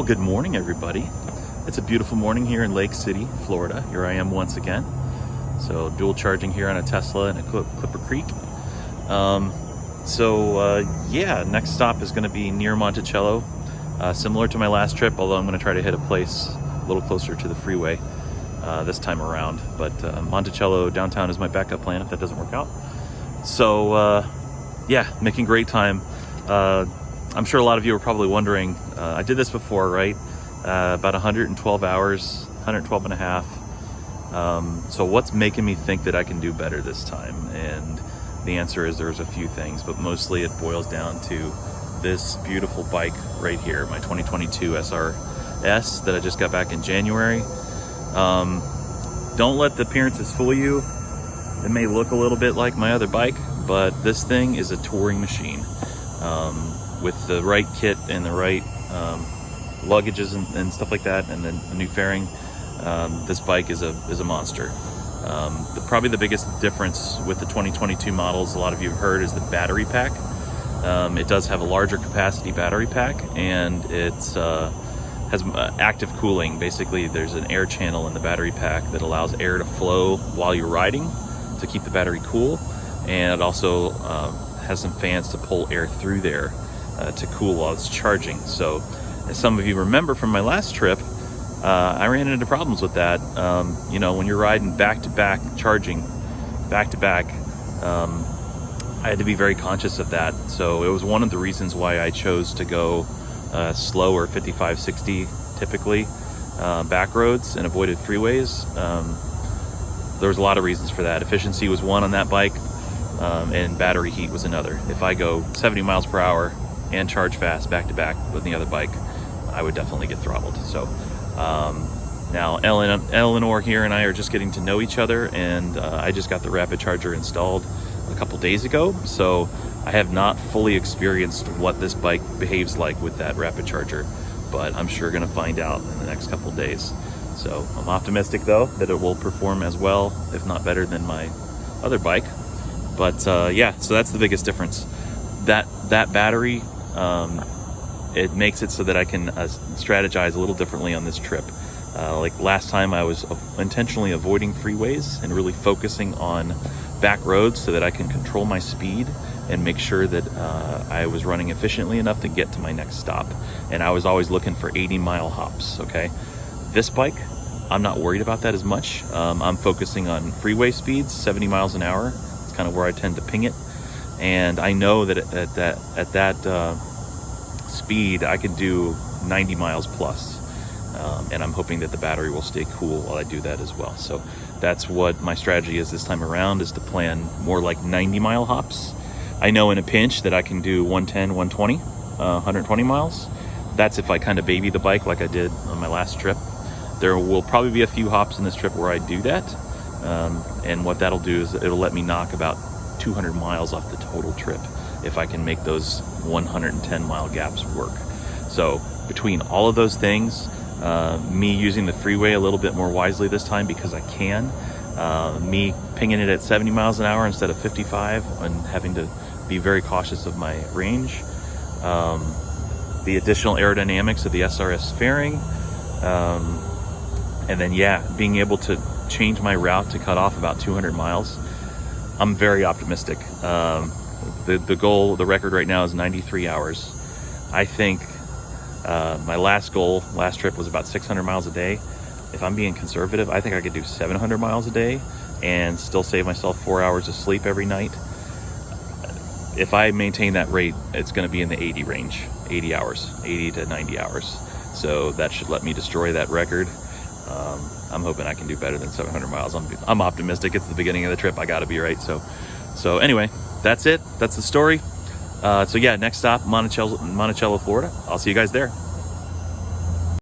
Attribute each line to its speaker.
Speaker 1: Well, good morning, everybody. It's a beautiful morning here in Lake City, Florida. Here I am once again. So dual charging here on a Tesla in a Clipper Creek. Yeah, next stop is going to be near Monticello. Similar to my last trip, although I'm going to try to hit a place a little closer to the freeway this time around. But Monticello downtown is my backup plan if that doesn't work out. So yeah, making great time. I'm sure a lot of you are probably wondering, I did this before, right? About 112 hours, 112 and a half. So what's making me think that I can do better this time? And the answer is there's a few things, but mostly it boils down to this beautiful bike right here, my 2022 SRS that I just got back in January. Don't let the appearances fool you. It may look a little bit like my other bike, but this thing is a touring machine. With the right kit and the right luggages and stuff like that, and then the new fairing, this bike is a monster. Probably the biggest difference with the 2022 models, a lot of you have heard, is the battery pack. It does have a larger capacity battery pack, and it has active cooling. Basically, there's an air channel in the battery pack that allows air to flow while you're riding to keep the battery cool, and it also has some fans to pull air through there to cool while it's charging. So as some of you remember from my last trip, I ran into problems with that. When you're riding back-to-back, charging back-to-back, I had to be very conscious of that. So it was one of the reasons why I chose to go slower, 55, 60 typically, back roads, and avoided freeways. There was a lot of reasons for that. Efficiency was one on that bike, and battery heat was another. If I go 70 miles per hour and charge fast back-to-back with the other bike, I would definitely get throttled. So now Eleanor here and I are just getting to know each other, and I just got the rapid charger installed a couple days ago, so I have not fully experienced what this bike behaves like with that rapid charger, but I'm sure going to find out in the next couple days. So I'm optimistic though that it will perform as well, if not better, than my other bike. But yeah, so that's the biggest difference. That battery, it makes it so that I can strategize a little differently on this trip. Like last time, I was intentionally avoiding freeways and really focusing on back roads so that I can control my speed and make sure that I was running efficiently enough to get to my next stop. And I was always looking for 80-mile hops, okay? This bike, I'm not worried about that as much. I'm focusing on freeway speeds, 70 miles an hour. It's kind of where I tend to ping it. And I know that at that speed, I can do 90 miles plus. And I'm hoping that the battery will stay cool while I do that as well. So that's what my strategy is this time around, is to plan more like 90-mile hops. I know in a pinch that I can do 110, 120, 120 miles. That's if I kind of baby the bike like I did on my last trip. There will probably be a few hops in this trip where I do that. And what that'll do is it'll let me knock about 200 miles off the total trip if I can make those 110-mile gaps work. So between all of those things, me using the freeway a little bit more wisely this time because I can, me pinging it at 70 miles an hour instead of 55 and having to be very cautious of my range, the additional aerodynamics of the SRS fairing, and then yeah, being able to change my route to cut off about 200 miles. I'm very optimistic. The goal, the record right now is 93 hours. I think my last trip was about 600 miles a day. If I'm being conservative, I think I could do 700 miles a day and still save myself 4 hours of sleep every night. If I maintain that rate, it's going to be in the 80 range, 80 hours, 80 to 90 hours. So that should let me destroy that record. I'm hoping I can do better than 700 miles. I'm optimistic. It's the beginning of the trip. I got to be right. So anyway, that's it. That's the story. So yeah, next stop, Monticello, Florida. I'll see you guys there.